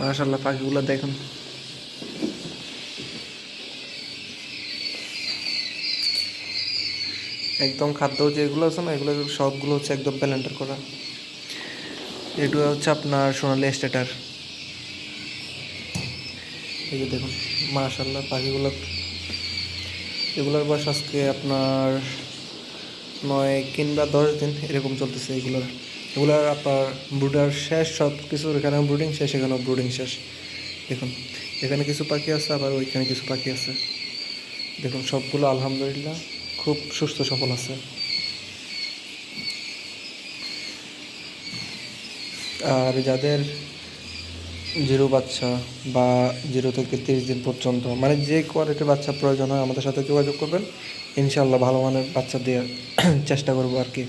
মাশাআল্লাহ পাখিগুলো দেখুন, একদম খাদ্য যেগুলো আছে না এগুলো সবগুলো হচ্ছে একদম প্যালেন্টার করা। এটা হচ্ছে আপনার সোনালি স্টেটার। এই যে দেখুন মাশাআল্লাহ পাখিগুলো, এগুলোর বয়স আজকে আপনার 9 কিংবা 10 দিন এরকম চলতেছে। এগুলোর আপনার ব্রুডার শেষ, সব কিছুর এখানে ব্রুডিং শেষ, এখানেও ব্রুডিং শেষ। দেখুন এখানে কিছু পাখি আছে, আবার ওইখানে কিছু পাখি আছে। দেখুন সবগুলো আলহামদুলিল্লাহ খুব সুস্থ সফল আছে। আর যাদের জিরো বাচ্চা বা 0 থেকে 30 দিন পর্যন্ত মানে যে কোয়ালিটির বাচ্চা প্রয়োজন হয় আমাদের সাথে যোগাযোগ করবেন, ইনশাআল্লাহ ভালো মানের বাচ্চা দেওয়ার চেষ্টা করবো আর কি।